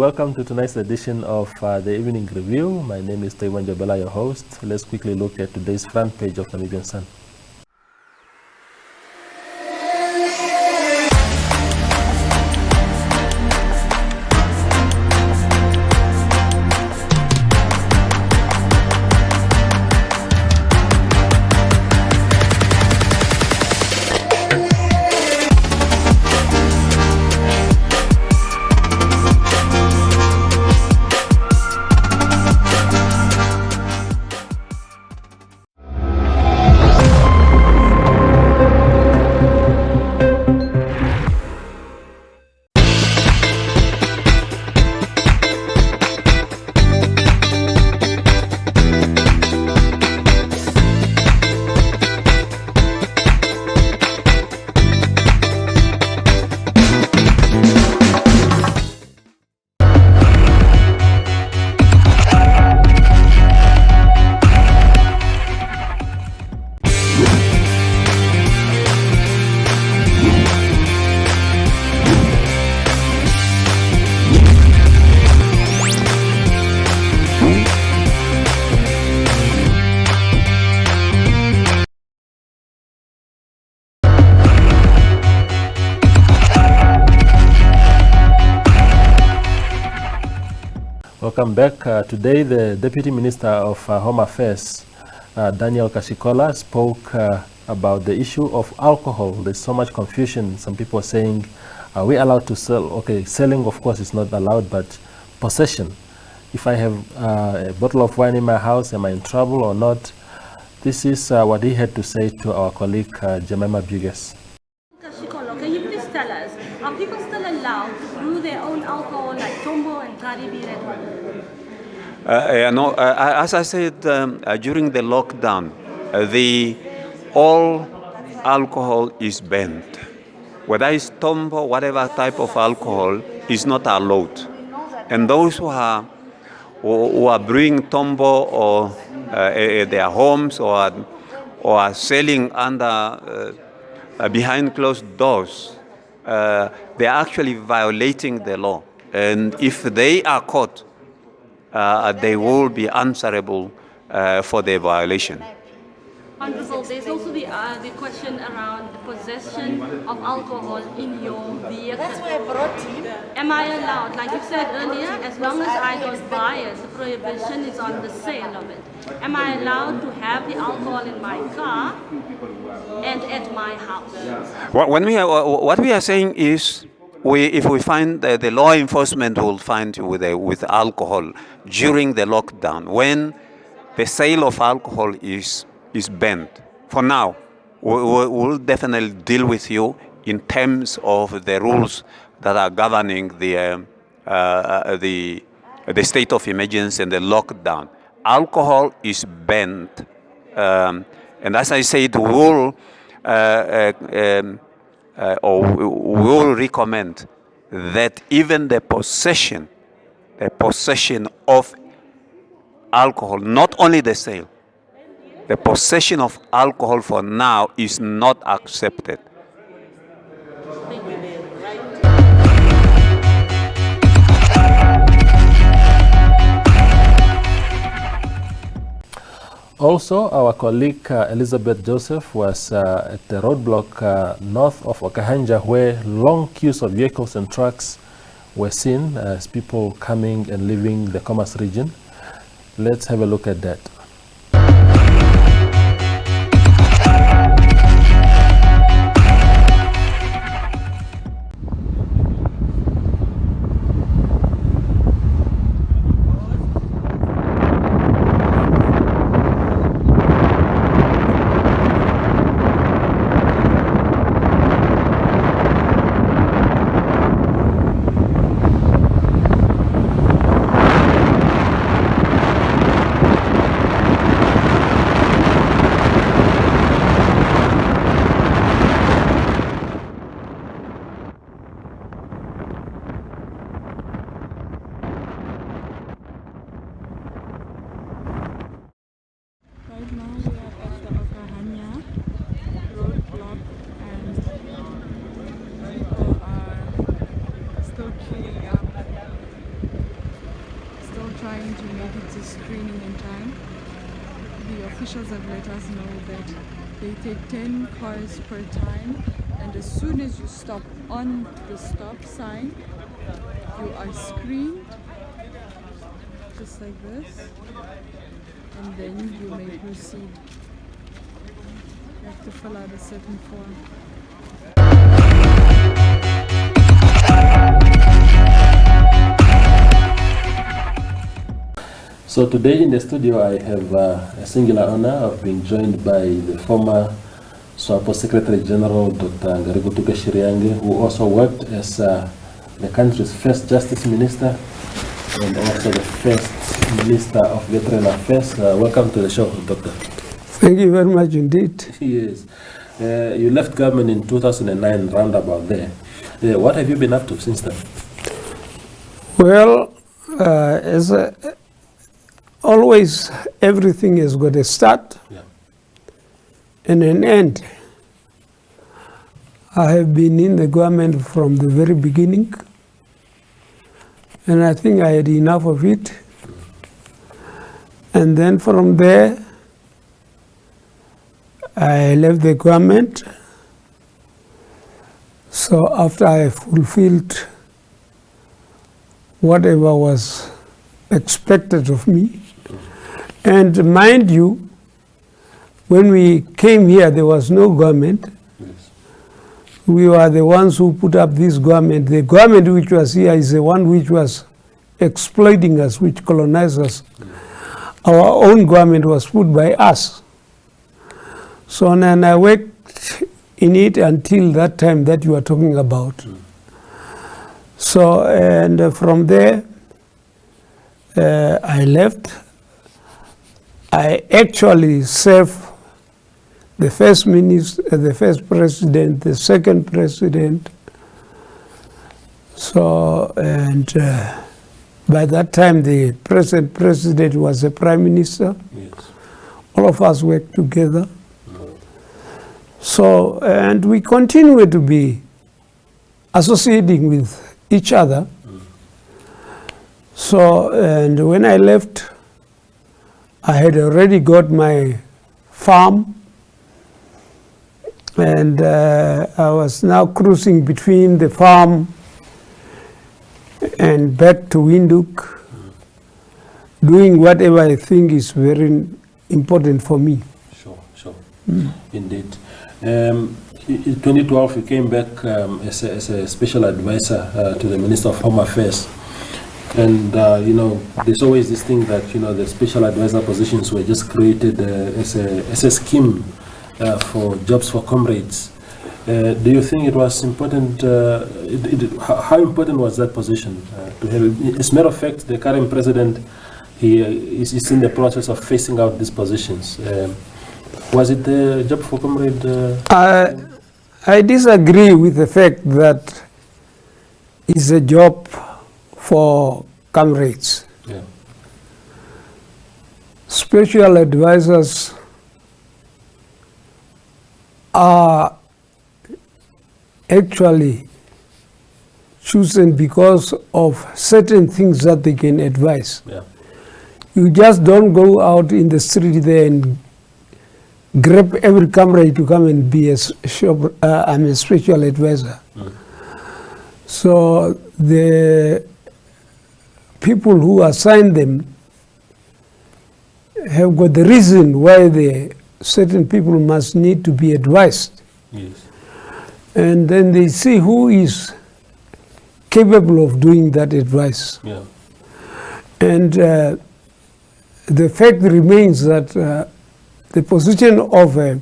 welcome to tonight's edition of the Evening Review. My name is Taiwan Jabela, your host. Let's quickly look at today's front page of Namibian Sun. Welcome back. Today, the Deputy Minister of Home Affairs, Daniel Kashikola, spoke about the issue of alcohol. There's so much confusion. Some people are saying, are we allowed to sell? Okay, selling, of course, is not allowed, but possession. If I have a bottle of wine in my house, am I in trouble or not? This is what he had to say to our colleague, Jemima Buges. Kashikola, can you please tell us, are people still allowed to brew their own alcohol like Tombo and Karibi at home? As I said during the lockdown, all alcohol is banned. Whether it's Tombo, whatever type of alcohol, is not allowed. And those who are brewing Tombo or at their homes or are selling under behind closed doors, they are actually violating the law. And if they are caught, they will be answerable for their violation. Honorable, there's also the question around the possession of alcohol in your vehicle. That's why I brought you. Am I allowed, like you said earlier, as long as I don't buy it, the prohibition is on the sale of it. Am I allowed to have the alcohol in my car and at my house? What we are saying is, if we find the law enforcement will find you with alcohol during the lockdown, when the sale of alcohol is banned. For now, we'll definitely deal with you in terms of the rules that are governing the state of emergency and the lockdown. Alcohol is banned, and as I said, we'll recommend that even the possession of alcohol, not only the sale, the possession of alcohol for now is not accepted. Also, our colleague Elizabeth Joseph was at the roadblock north of Okahanja, where long queues of vehicles and trucks were seen as people coming and leaving the Commerce region. Let's have a look at that. trying to make it to screening in time. The officials have let us know that they take 10 cars per time, and as soon as you stop on the stop sign, you are screened, just like this, and then you may proceed. You have to fill out a certain form. So today in the studio I have a singular honor of being joined by the former Swapo Secretary General Dr. Ngarikutuke Tjiriange, who also worked as the country's first Justice Minister and also the first Minister of Veteran Affairs. Welcome to the show, Doctor. Thank you very much indeed. Yes. You left government in 2009, roundabout there. What have you been up to since then? Well, as always, everything has got a start and an end. I have been in the government from the very beginning, and I think I had enough of it. And then from there, I left the government. So after I fulfilled whatever was expected of me, and mind you, when we came here, there was no government. Yes. We were the ones who put up this government. The government which was here is the one which was exploiting us, which colonized us. Our own government was put by us. So then I worked in it until that time that you are talking about. So, and from there, I left. I actually served the first minister, the first president, the second president. So, and by that time, the present president was the prime minister. Yes. All of us worked together. So, and we continue to be associating with each other. So, and when I left, I had already got my farm, and I was now cruising between the farm and back to Windhoek, doing whatever I think is very important for me. Sure. Indeed. In 2012, you came back as a special advisor to the Minister of Home Affairs. And, there's always this thing that, the special advisor positions were just created as a scheme for jobs for comrades. Do you think it was important? How important was that position to have? As a matter of fact, the current president, he is in the process of phasing out these positions. Was it a job for comrade? I disagree with the fact that it's a job for comrades. Yeah. Special advisors are actually chosen because of certain things that they can advise. Yeah. You just don't go out in the street there and grab every comrade to come and be a special advisor. So the people who assign them have got the reason why the certain people must need to be advised. Yes. And then they see who is capable of doing that advice. Yeah. And the fact remains that the position of a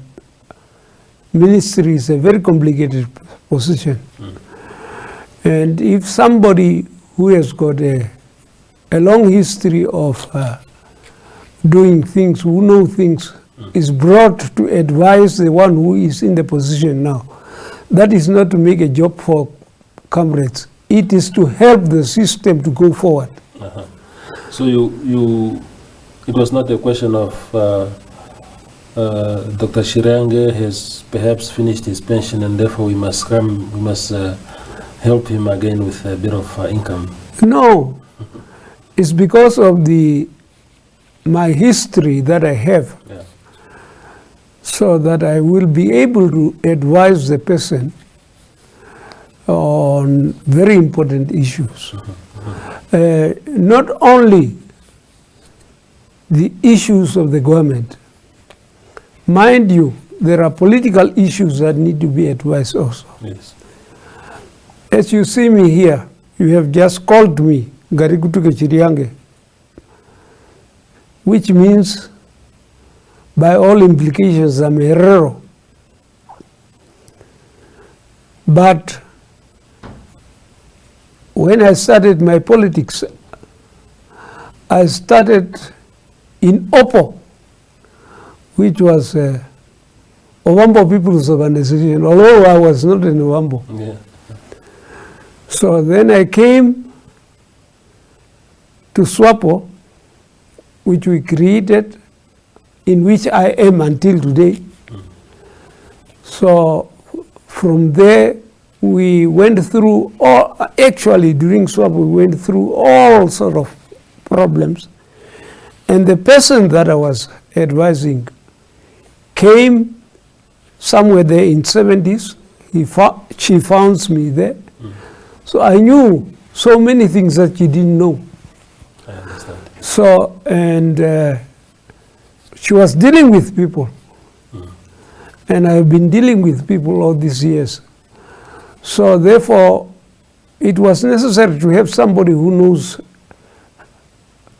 ministry is a very complicated position. And if somebody who has got a long history of doing things, who know things, is brought to advise the one who is in the position now, that is not to make a job for comrades. It is to help the system to go forward. So it was not a question of Dr. Tjiriange has perhaps finished his pension and therefore we must help him again with a bit of income. No, It's because of my history that I have, Yeah. so that I will be able to advise the person on very important issues. Not only the issues of the government. Mind you, there are political issues that need to be advised also. Yes. As you see me here, you have just called me Ngarikutuke Tjiriange, which means, by all implications, I'm a Herero. But when I started my politics, I started in Opo, which was Ovambo People's Organization, although I was not in Ovambo. Yeah. So then I came to Swapo, which we created, in which I am until today. So from there, we went through actually during Swapo, we went through all sort of problems. And the person that I was advising came somewhere there in 70s. She found me there. So I knew so many things that she didn't know. I understand. So, and she was dealing with people. And I've been dealing with people all these years. So therefore, it was necessary to have somebody who knows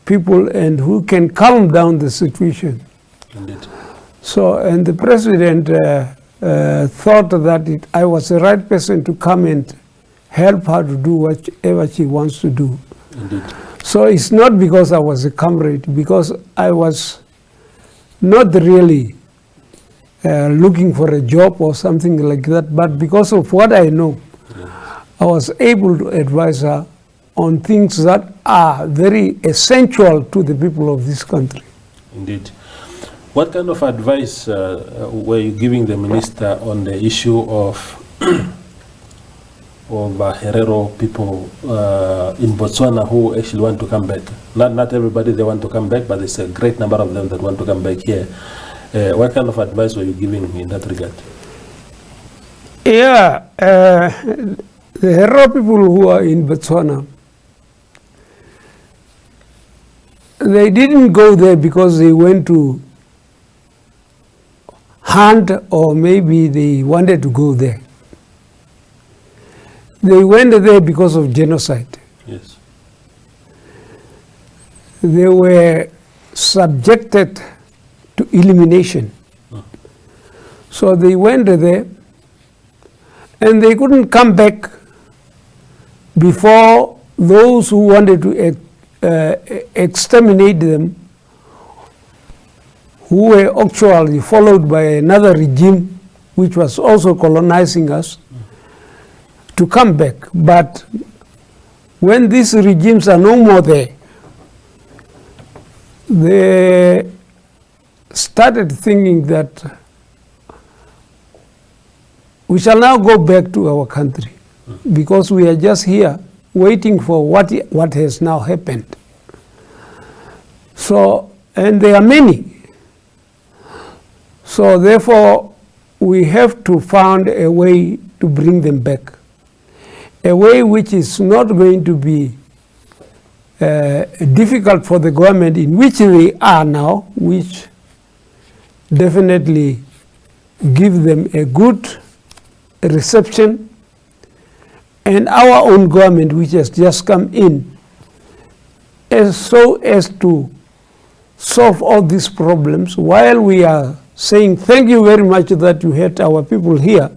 people and who can calm down the situation. Indeed. So, and the president thought that I was the right person to come and help her to do whatever she wants to do. Indeed. So it's not because I was a comrade, because I was not really looking for a job or something like that, but because of what I know, I was able to advise her on things that are very essential to the people of this country. Indeed. What kind of advice were you giving the minister on the issue of Herero people in Botswana who actually want to come back? Not everybody they want to come back, but there's a great number of them that want to come back here. What kind of advice were you giving in that regard? Yeah, the Herero people who are in Botswana, they didn't go there because they went to hunt or maybe they wanted to go there. They went there because of genocide. Yes. They were subjected to elimination. So they went there and they couldn't come back before those who wanted to exterminate them, who were actually followed by another regime which was also colonizing us, to come back. But when these regimes are no more there, they started thinking that we shall now go back to our country because we are just here waiting for what has now happened. So, and there are many. So therefore, we have to find a way to bring them back. A way which is not going to be difficult for the government in which they are now, which definitely give them a good reception, and our own government which has just come in, so as to solve all these problems while we are saying thank you very much that you had our people here.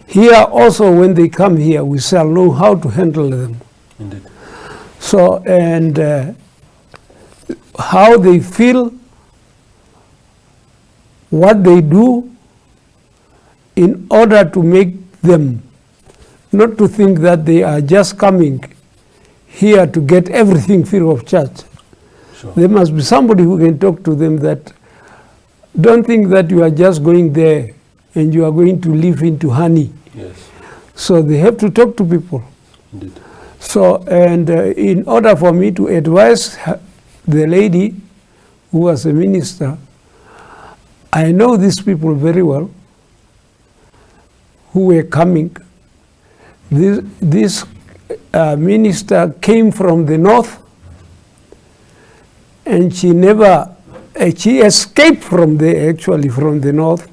Here also when they come here we shall know how to handle them. Indeed. So, and how they feel, what they do in order to make them not to think that they are just coming here to get everything free of charge. Sure. There must be somebody who can talk to them that don't think that you are just going there and you are going to live into honey. Yes. So they have to talk to people. Indeed. So, and in order for me to advise the lady who was a minister, I know these people very well who were coming. This minister came from the north, and she never, she escaped from there, actually from the north,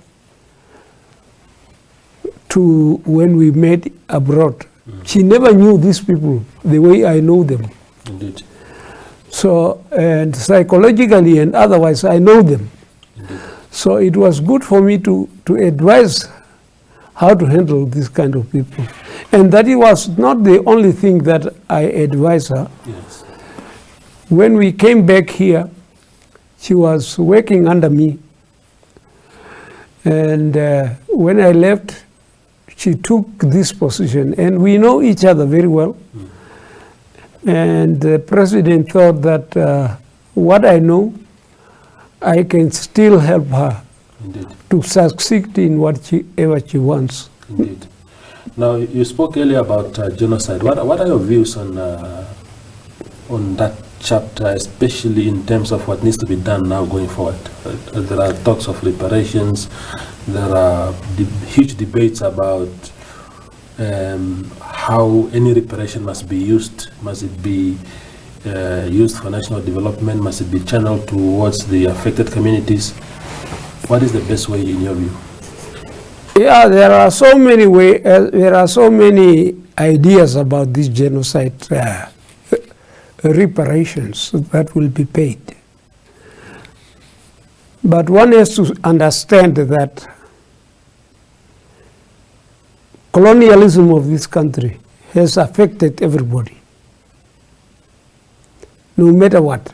to when we met abroad. She never knew these people the way I know them. Indeed. So, and psychologically and otherwise, I know them. Indeed. So it was good for me to advise how to handle this kind of people. And that it was not the only thing that I advised her. Yes. When we came back here, she was working under me. And when I left, she took this position. And we know each other very well. And the president thought that what I know, I can still help her. Indeed. To succeed in whatever she wants. Indeed. Now, you spoke earlier about genocide. What are your views on that chapter, especially in terms of what needs to be done now going forward? There are talks of reparations. There are huge debates about how any reparation must be used. Must it be used for national development? Must it be channeled towards the affected communities? What is the best way in your view? Yeah, there are so many there are so many ideas about this genocide reparations that will be paid. But one has to understand that colonialism of this country has affected everybody, no matter what.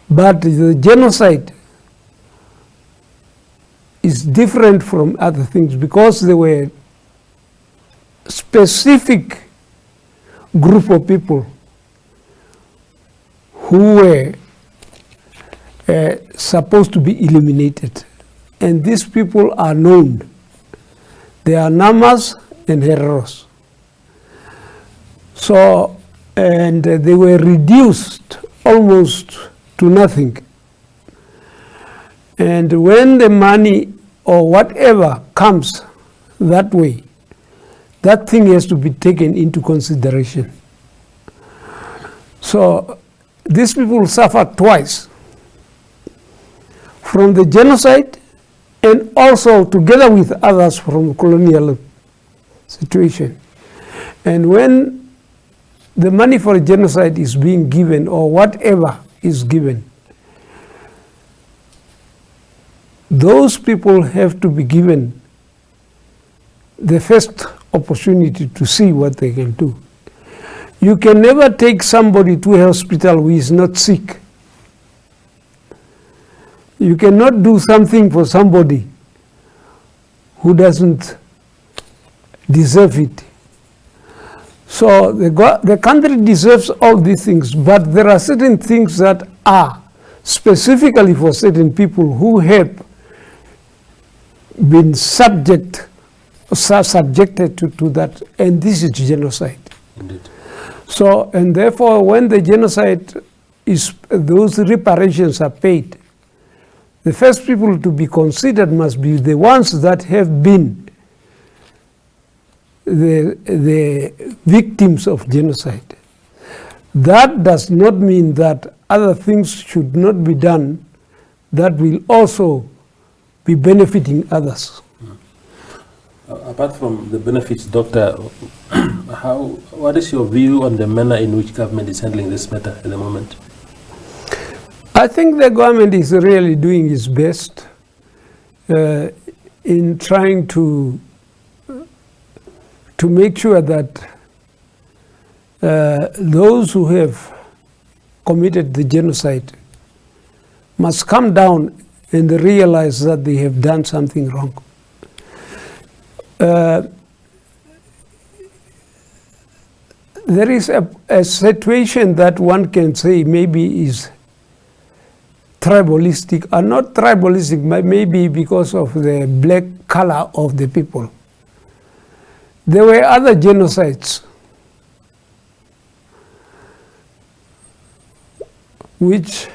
But the genocide is different from other things because there were specific group of people who were supposed to be eliminated. And these people are known. They are Namas and Hereros. So, and they were reduced almost to nothing. And when the money or whatever comes that way, that thing has to be taken into consideration. So these people suffered twice, from the genocide and also together with others from colonial situation. And when the money for genocide is being given or whatever is given, those people have to be given the first opportunity to see what they can do. You can never take somebody to a hospital who is not sick. You cannot do something for somebody who doesn't deserve it. So the country deserves all these things, but there are certain things that are specifically for certain people who have been subjected to that, and this is genocide. Indeed. So, and therefore, when the genocide is, those reparations are paid, the first people to be considered must be the ones that have been the victims of genocide. That does not mean that other things should not be done that will also be benefiting others. Apart from the benefits, Doctor, what is your view on the manner in which government is handling this matter at the moment? I think the government is really doing its best in trying to make sure that those who have committed the genocide must come down and realize that they have done something wrong. There is a situation that one can say maybe is tribalistic, or not tribalistic, but maybe because of the black color of the people. There were other genocides which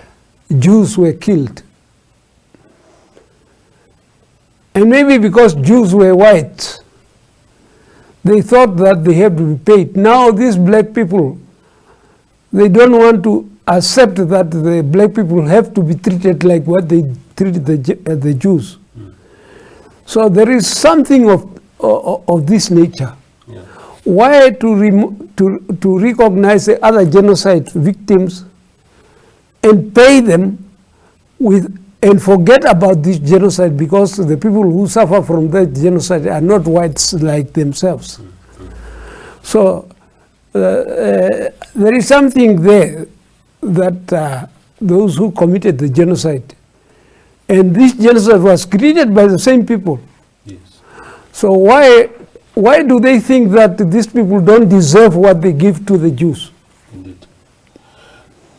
Jews were killed. And maybe because Jews were white, they thought that they had to be paid. Now these black people, they don't want to accept that the black people have to be treated like what they treated the Jews. So there is something of this nature. Yeah. Why to recognize the other genocide victims and pay them and forget about this genocide, because the people who suffer from that genocide are not whites like themselves. So there is something there that those who committed the genocide, and this genocide was created by the same people. Yes. So why do they think that these people don't deserve what they give to the Jews? Indeed.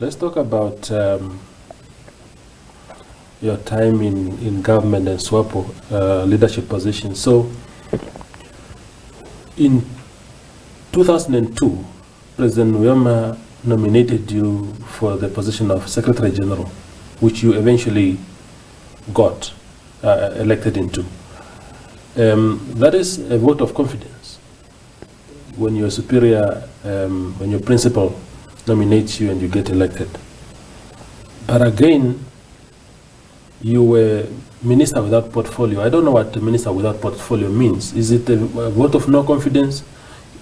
Let's talk about your time in government and Swapo leadership position. So in 2002, President Uyoma nominated you for the position of Secretary General, which you eventually got elected into. That is a vote of confidence when your superior, when your principal nominates you and you get elected. But again, you were minister without portfolio. I don't know what minister without portfolio means. Is it a vote of no confidence?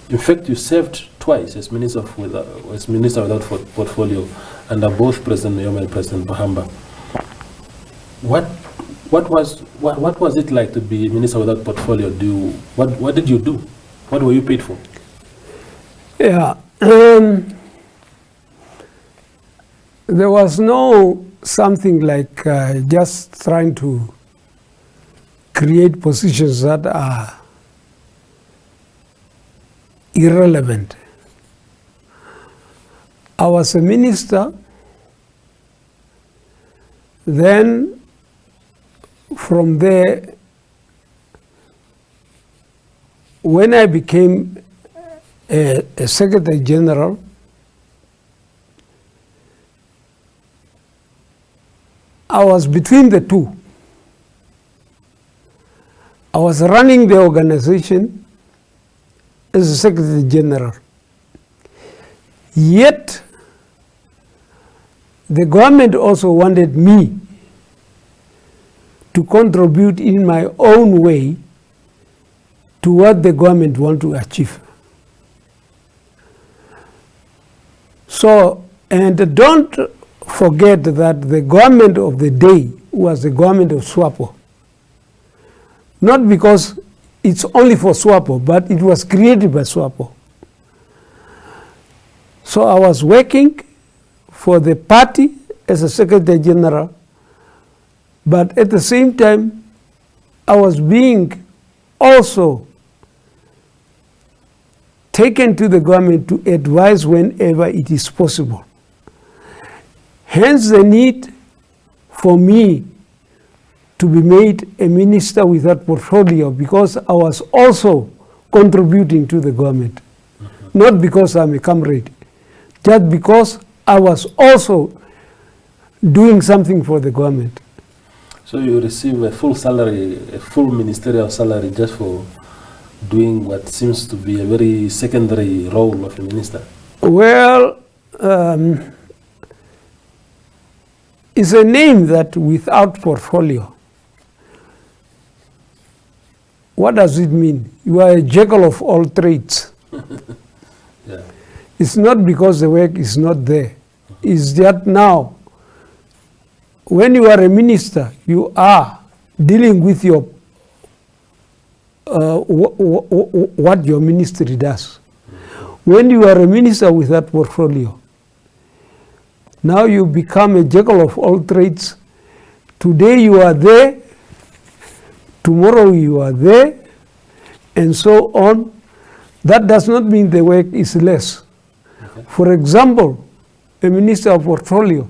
In fact, you served twice as minister without portfolio under both President Uyoma and President Mahamba. What was it like to be minister without portfolio? What did you do? What were you paid for? Yeah, there was no something like just trying to create positions that are irrelevant. I was a minister, then from there, when I became a Secretary General, I was between the two. I was running the organization as a Secretary General. Yet, the government also wanted me to contribute in my own way to what the government want to achieve. So, and don't forget that the government of the day was the government of Swapo. Not because it's only for Swapo, but it was created by Swapo. So I was working for the party as a Secretary General, but at the same time, I was being also taken to the government to advise whenever it is possible. Hence the need for me to be made a minister with that portfolio, because I was also contributing to the government. Not because I'm a comrade, just because I was also doing something for the government. So you receive a full salary, a full ministerial salary, just for doing what seems to be a very secondary role of a minister? Well, it's a name that without portfolio. What does it mean? You are a jack of all trades. Yeah. It's not because the work is not there. It's that now, when you are a minister, you are dealing with your what your ministry does. When you are a minister with that portfolio, now you become a jack of all trades. Today you are there, tomorrow you are there, and so on. That does not mean the work is less. Okay. For example, a minister of portfolio,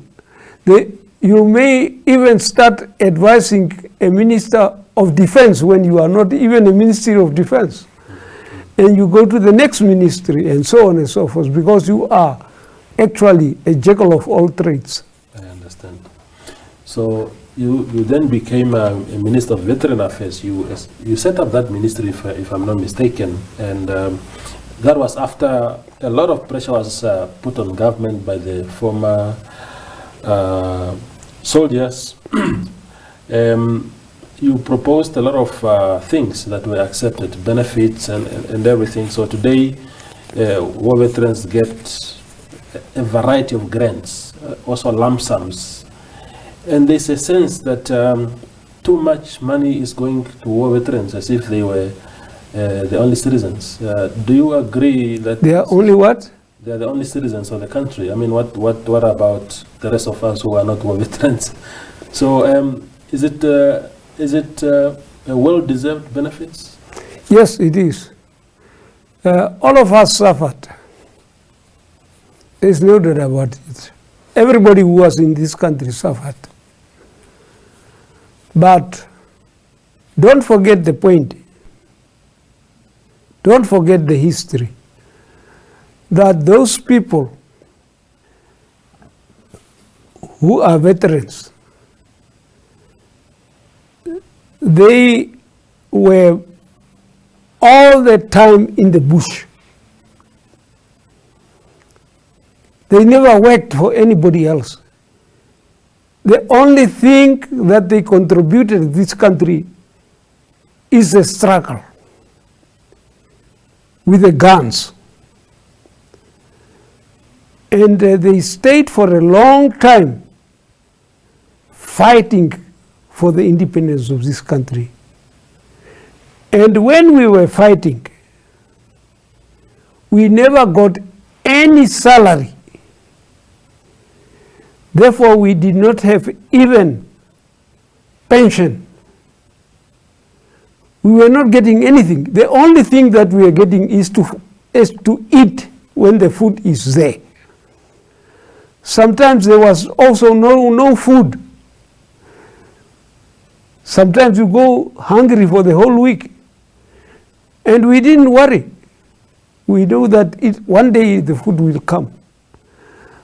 you may even start advising a minister of defense when you are not even a ministry of defense. And you go to the next ministry and so on and so forth, because you are actually a jack of all trades. understand. So you then became a Minister of Veteran Affairs. You set up that ministry, if I'm not mistaken, and that was after a lot of pressure was put on government by the former soldiers. You proposed a lot of things that were accepted, benefits and everything. So today, war veterans get a variety of grants, also lump sums. And there's a sense that too much money is going to war veterans as if they were the only citizens. Do you agree that... They are only what? They are the only citizens of the country. I mean, what about the rest of us who are not war veterans? So is it a well-deserved benefits? Yes, it is. All of us suffered. There's no doubt about it. Everybody who was in this country suffered. But don't forget the point. Don't forget the history. That those people who are veterans, they were all the time in the bush. They never worked for anybody else. The only thing that they contributed to this country is a struggle with the guns. And they stayed for a long time fighting for the independence of this country. And when we were fighting, we never got any salary. Therefore, we did not have even pension. We were not getting anything. The only thing that we are getting is to eat when the food is there. Sometimes there was also no food. Sometimes you go hungry for the whole week. And we didn't worry. We knew that one day the food will come.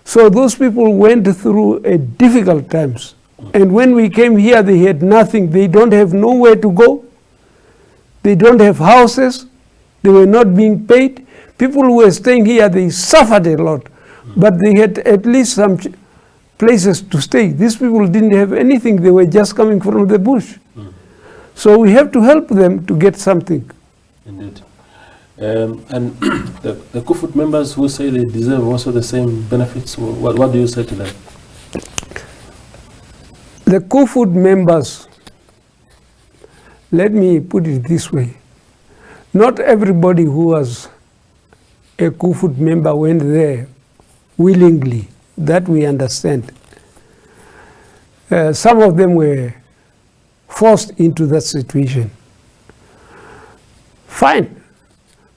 So those people went through a difficult times. And when we came here, they had nothing. They don't have nowhere to go. They don't have houses. They were not being paid. People who were staying here, they suffered a lot. But they had at least some places to stay. These people didn't have anything. They were just coming from the bush. So we have to help them to get something. Indeed. And the Kufut members who say they deserve also the same benefits, what do you say to them? The Kufut members, let me put it this way. Not everybody who was a Kufut member went there willingly. That we understand. Some of them were forced into that situation. Fine.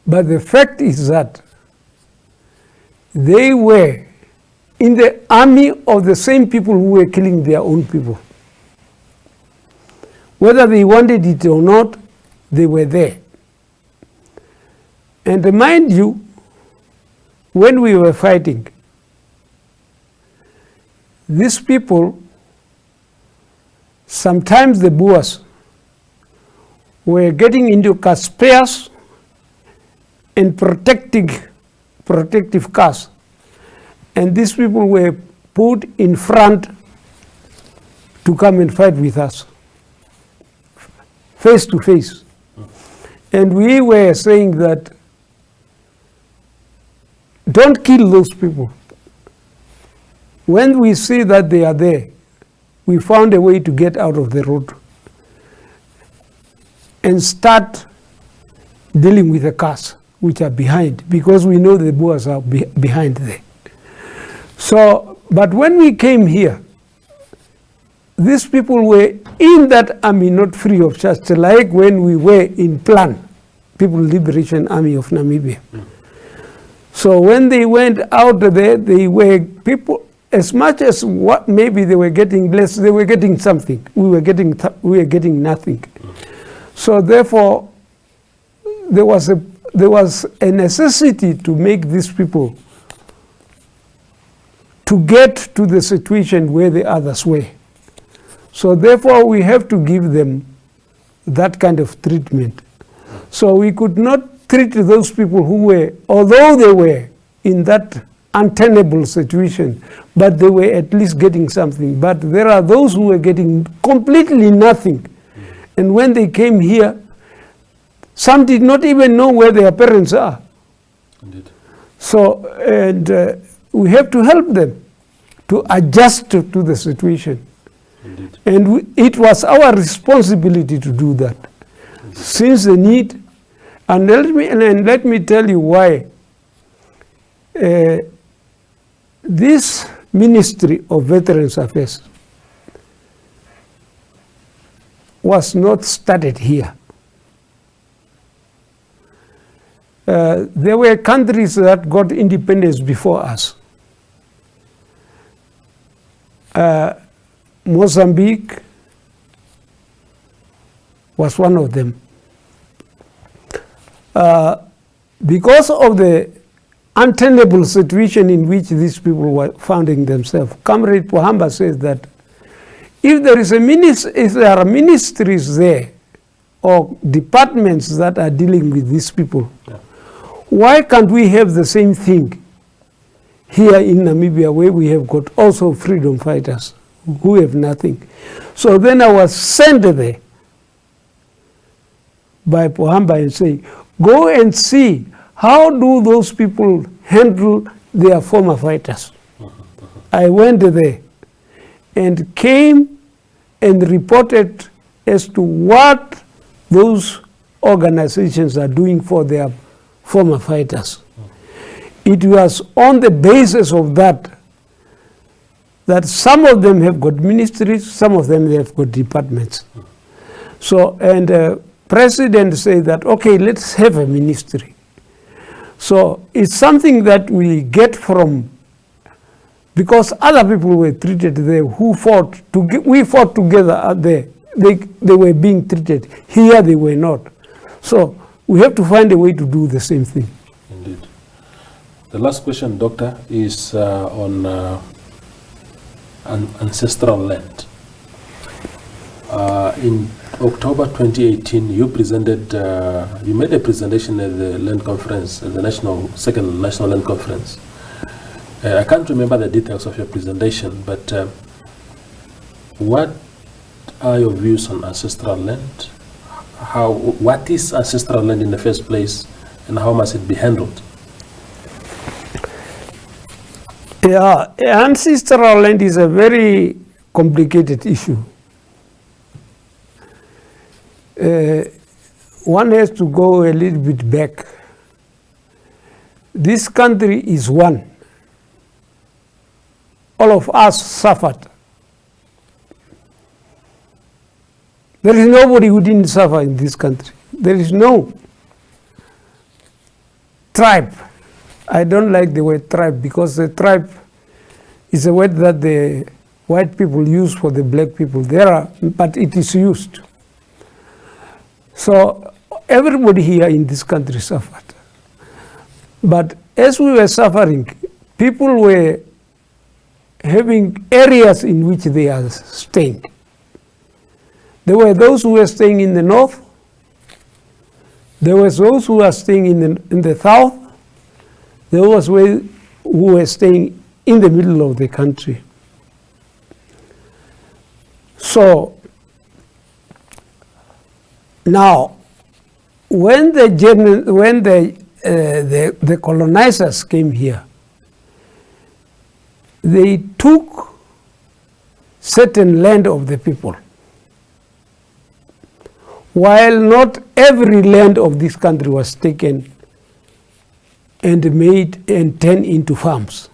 But the fact is that they were in the army of the same people who were killing their own people. Whether they wanted it or not, they were there. And mind you, when we were fighting, these people, sometimes the Boers were getting into spares and protective cars. And these people were put in front to come and fight with us, face to face. And we were saying that, don't kill those people. When we see that they are there, we found a way to get out of the road and start dealing with the cars which are behind, because we know the Boers are behind there. So, but when we came here, these people were in that army, not free of charge, like when we were in PLAN, People Liberation Army of Namibia. So when they went out there, they were people, as much as what maybe they were getting less, they were getting something. We were getting nothing. So therefore, there was a necessity to make these people to get to the situation where the others were. So therefore we have to give them that kind of treatment. So we could not treat those people who were, although they were in that untenable situation, but they were at least getting something. But there are those who were getting completely nothing. And when they came here, some did not even know where their parents are. Indeed. So, and we have to help them to adjust to the situation. Indeed. And it was our responsibility to do that. Indeed. Since the need, and let me tell you why. This Ministry of Veterans Affairs was not started here. There were countries that got independence before us. Mozambique was one of them. Because of the untenable situation in which these people were finding themselves, Comrade Pohamba says that if there are ministries there or departments that are dealing with these people, yeah, why can't we have the same thing here in Namibia, where we have got also freedom fighters who have nothing? So then I was sent there by Pohamba and say, go and see how do those people handle their former fighters. I went there and came and reported as to what those organizations are doing for their former fighters. It was on the basis of that some of them have got ministries, some of them have got departments. So, and President said that, okay, let's have a ministry. So it's something that we get from, because other people were treated there who fought, we fought together there. They were being treated. Here they were not. So we have to find a way to do the same thing. Indeed. The last question, Doctor, is on ancestral land. In October 2018, you made a presentation at the land conference, at the second national land conference. I can't remember the details of your presentation, but what are your views on ancestral land? What is ancestral land in the first place, and how must it be handled? Yeah, ancestral land is a very complicated issue. One has to go a little bit back. This country is one. All of us suffered. There is nobody who didn't suffer in this country. There is no tribe. I don't like the word tribe, because the tribe is a word that the white people use for the black people. But it is used. So everybody here in this country suffered. But as we were suffering, people were having areas in which they are staying. There were those who were staying in the north. There were those who were staying in the south. There was who were staying in the middle of the country. So now, when the colonizers came here, they took certain land of the people, while not every land of this country was taken and made and turned into farms.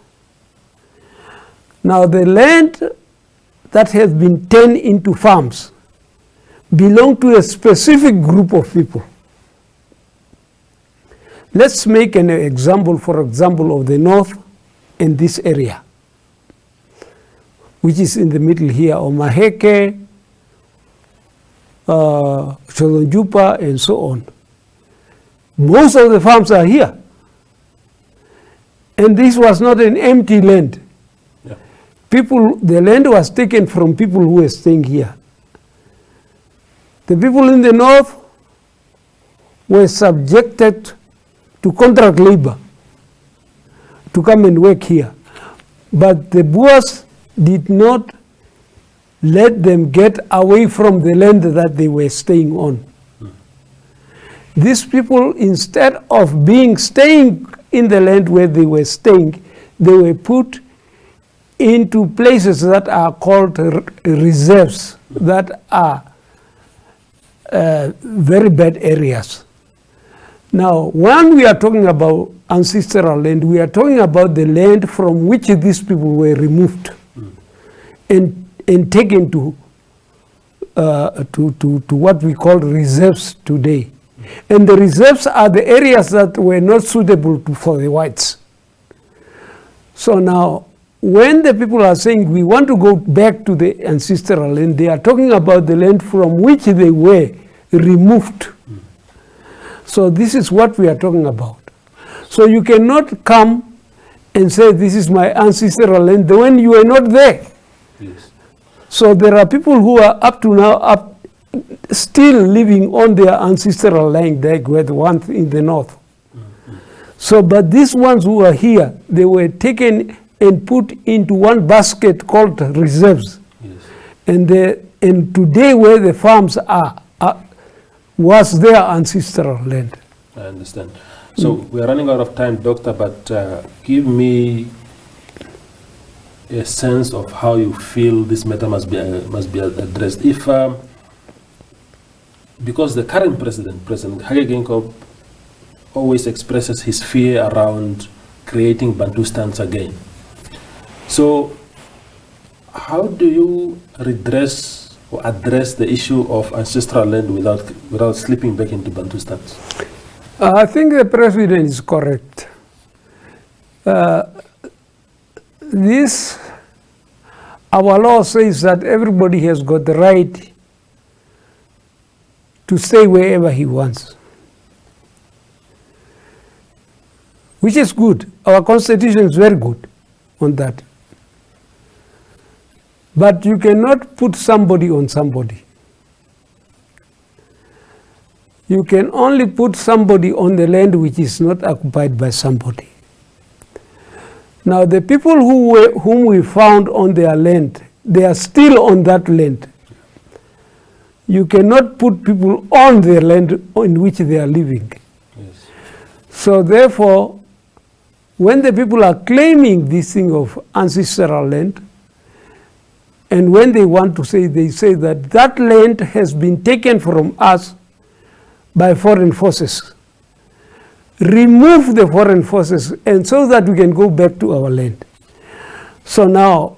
Now the land that has been turned into farms belong to a specific group of people. Let's make an example, for example, of the north in this area, which is in the middle here, Omaheke, Cholonjupa, and so on. Most of the farms are here. And this was not an empty land. the land was taken from people who were staying here. The people in the north were subjected to contract labor to come and work here. But the Boers did not let them get away from the land that they were staying on. These people, instead of staying in the land where they were staying, they were put into places that are called reserves, that are very bad areas. Now, when we are talking about ancestral land, we are talking about the land from which these people were removed and taken to what we call reserves today. And the reserves are the areas that were not suitable for the whites. So now, when the people are saying we want to go back to the ancestral land, they are talking about the land from which they were removed. So this is what we are talking about. So you cannot come and say this is my ancestral land when you are not there. Yes. So there are people who are up to now still living on their ancestral land, like the ones in the north. So, but these ones who are here, they were taken and put into one basket called reserves. Yes. And today where the farms are was their ancestral land. I understand. So we are running out of time, Doctor, but give me a sense of how you feel this matter must be addressed. If because the current President Hage Geingob, always expresses his fear around creating Bantustans again. So how do you redress or address the issue of ancestral land without slipping back into Bantustans? I think the President is correct. Our law says that everybody has got the right to stay wherever he wants, which is good. Our constitution is very good on that. But you cannot put somebody on somebody. You can only put somebody on the land which is not occupied by somebody. Now the people whom we found on their land, they are still on that land. You cannot put people on their land in which they are living. Yes. So therefore, when the people are claiming this thing of ancestral land, and when they want to say, they say that that land has been taken from us by foreign forces. Remove the foreign forces, and so that we can go back to our land. So now,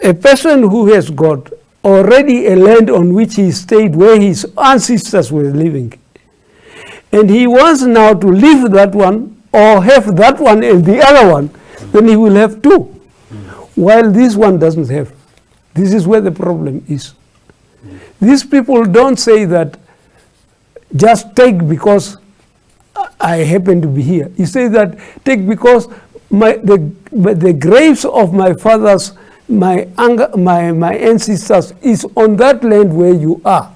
a person who has got already a land on which he stayed, where his ancestors were living, and he wants now to leave that one or have that one and the other one, then he will have two, while this one doesn't have. This is where the problem is. These people don't say that just take because I happen to be here. He says that take because the graves of my fathers, my ancestors is on that land where you are.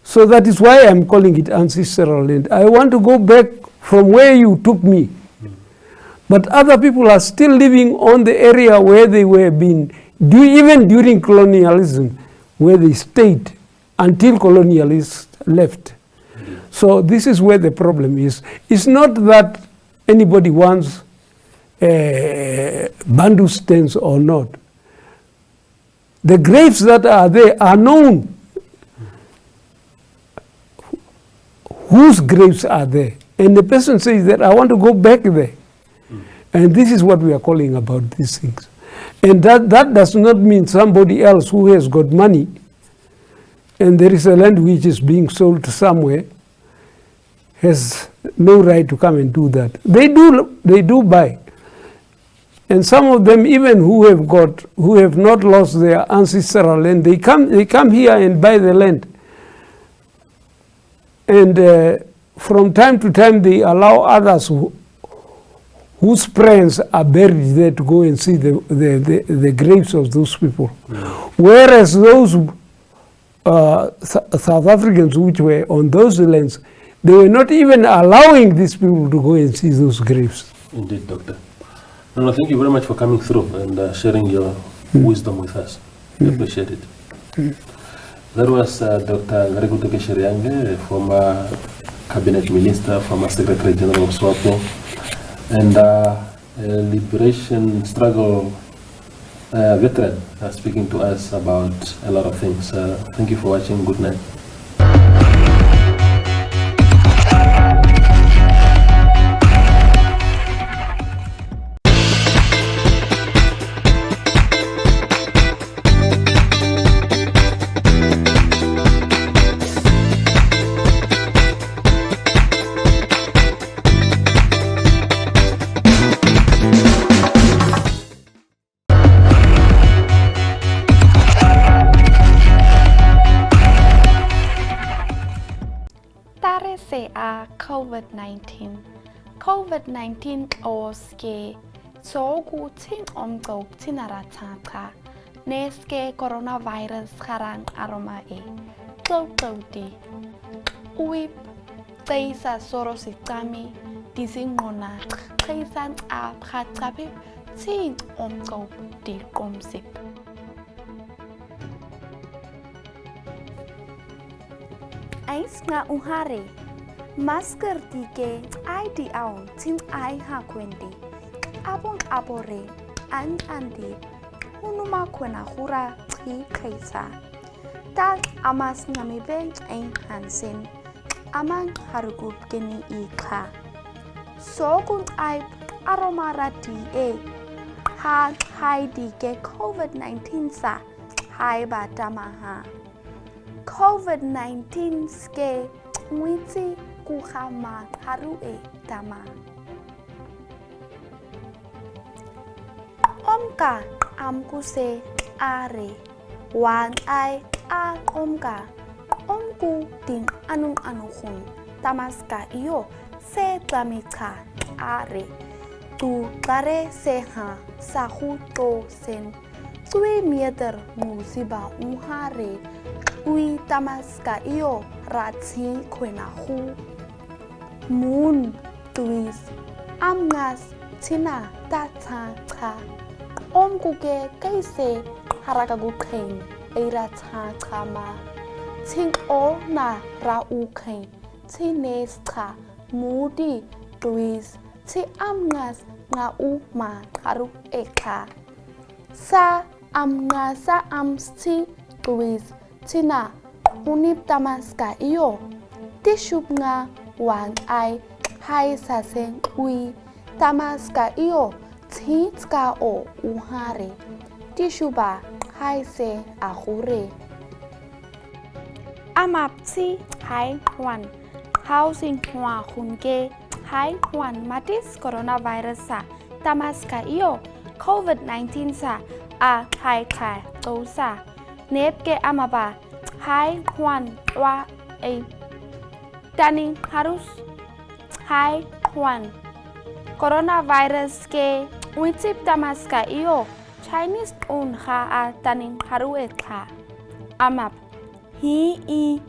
So that is why I'm calling it ancestral land. I want to go back from where you took me. But other people are still living on the area where they were being, even during colonialism, where they stayed until colonialists left. So this is where the problem is. It's not that anybody wants Bantustans or not. The graves that are there are known. Whose graves are there? And the person says that I want to go back there. And this is what we are calling about these things. And that does not mean somebody else who has got money and there is a land which is being sold somewhere has no right to come and do that. They do buy. And some of them, even who have not lost their ancestral land, they come here and buy the land. And from time to time they allow others who whose friends are buried there to go and see the graves of those people. Whereas those South Africans which were on those lands, they were not even allowing these people to go and see those graves. Indeed, Doctor. No, thank you very much for coming through and sharing your wisdom with us. We appreciate it. That was Dr. Ngarikutuke Tjiriange, former cabinet minister, former secretary general of Swapo, and a liberation struggle veteran speaking to us about a lot of things. Thank you for watching. Good night. COVID-19 oske sogu tin omgop tinarataka neske coronavirus harang aroma di uip teisa sorositami disingona teisan ab khatkapi tin omgop di komsip ais nga uhare masker tike ai di aun tin ai ha kwendi abong abore andi hunuma kwena hura ti kaisa tal amas ngamibe ein hansen amang harugup geni ikha sogun ai aromarati ha hai di ke COVID-19 sa hai batamaha COVID-19 ske mwiti kuhama haru tama omka amkuse are wan ai a omka omku din anung anuhun tamaska iyo se tamika are tu kare se ha sahu to sen 2 meter musiba uhare ui tamaska iyo ratsi kwena hu moon tuis amngas tina tata cha omkuke kaise harakagukhen eira cha ma ting o na ra ukhen tines cha mudi tuis ti amngas nga u ma haru ekha sa amngasa amsti tuis tina unip tamaska iyo tishub nga wan ai hai sasen ui tamaska iyo titska o uhare tishuba hai se ahure amapsi hai hwan housing hwa hunke hai hwan matis coronavirus sa tamaska iyo COVID-19 sa a hai kai tosa nepke amaba hai hwan wa Taning harus hai hwan coronavirus ke uitip tamaska iyo Chinese un ha taning haru ekha amap hi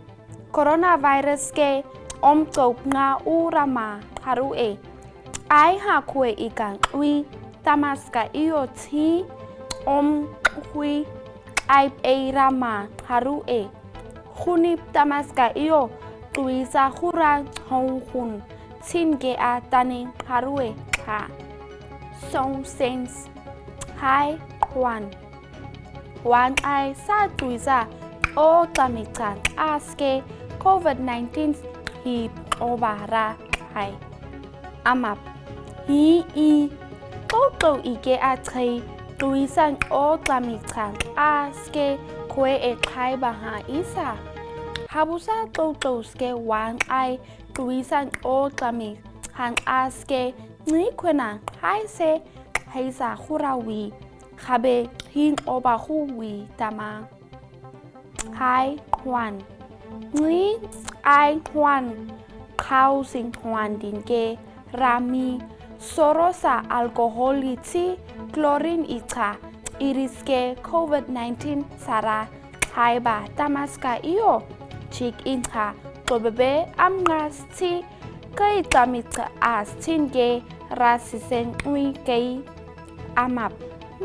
coronavirus ke omtop nga urama haru ai ha kwe ikan ui tamaska iyo ti hui ai rama haru hunip tamaska iyo tuisa hura hong tinge a tani harue ha song sense hai wan ai sa tuisa o tamitan aske COVID-19 hip obara hai amap hi toto ike a tei tuisan o tamitan aske kwe kai baha isa habusa totoske wan ai tuisan o tami han aske ni kwena hai se heisa hurawi khabe hin oba huwi tama hai hwan ni ai hwan khau sing hwan dinke rami sorosa alkoholiti chlorine icha iriske COVID-19 sara haiba tamaska iyo chik inha tobebe amngas ti kai tamita as tinge rasisen ui kei amap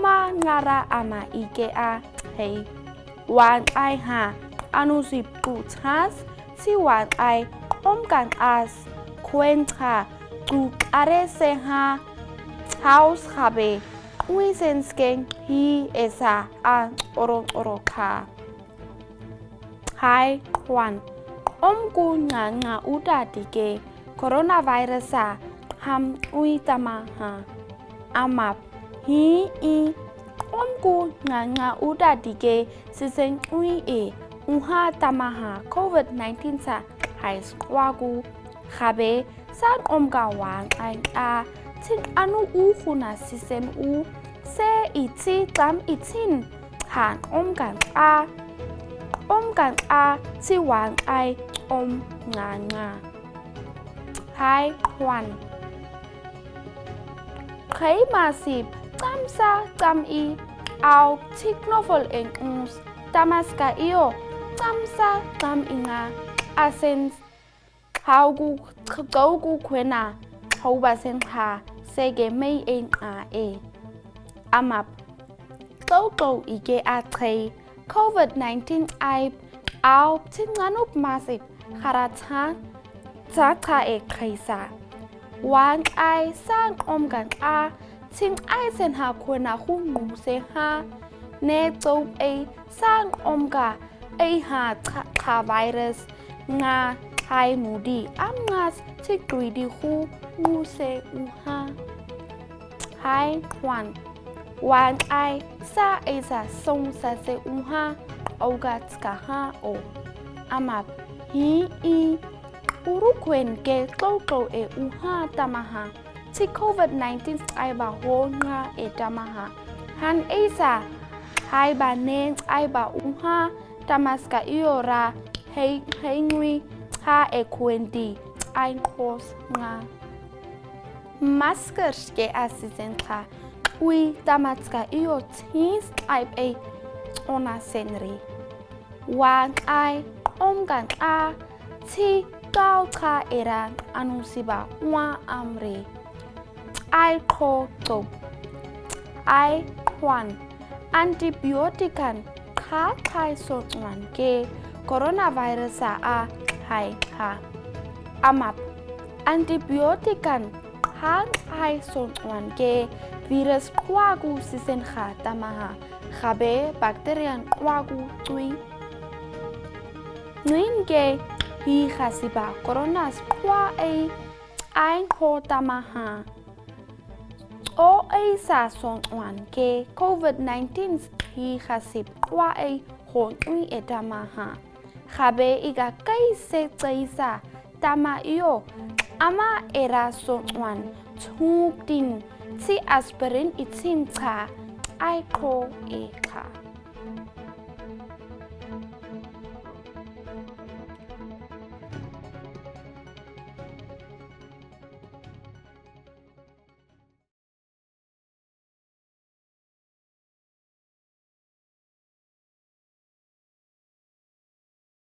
ma ngara ama ike a hei wan ai ha anusi putas si wan ai omkan as kwenta tu arese ha house habe uisenske hi esa an oroka hai wan omku nga udatike coronavirus ham uitama ha amap hi I omku nga udatike sisen ui e uha tamaha COVID-19 sa hai wagu habe san omga wang ai a tin anu khuna sisen se iti tam itin han omgan a ti wang ai nga hai wan khai masip tamsa tam I au tiknofol en uns tamaska iyo tamsa tam inga asens haugu kwena hauba sen ha sege mei en a amap toto ike a tei COVID-19 ai au tinganup masip harata tata e kaisa wan ai sang omgan a ting ai sen ha kwena hu se ha ne to e sang omga e ha ta virus nga hai mudi amngas tikridi hu se uha hai wan ai sa esa song sa se uha ogat ka ha o amap hi I urukwen ke toto e uha tamaha ti COVID-19 ai ba ho nga e tamaha han esa hai ba ne ai ba uha tamaska iora hei ngui ha e kwendi ai kos nga maskers ke asisen ka ui tamatska iyo tis ai e ona senri wan ai omgan a ti kau ka era anusiba wa amre ai ko top ai kwan antibiotikan ka kai sotwan ke coronavirus a hai ha amap antibiotikan han hai sotwan ke virus kwagu sisen kha tamaha khabe bacterian kwagu tui nuin ke hi khasiba coronas kwa ai ho tamaha o sa sotwan ke COVID-19 hi khasib kwa hon ui etamaha khabe iga kai se tsaisa tama iyo ama era sotwan thuk tin si aspirin itin cha ai ko e kha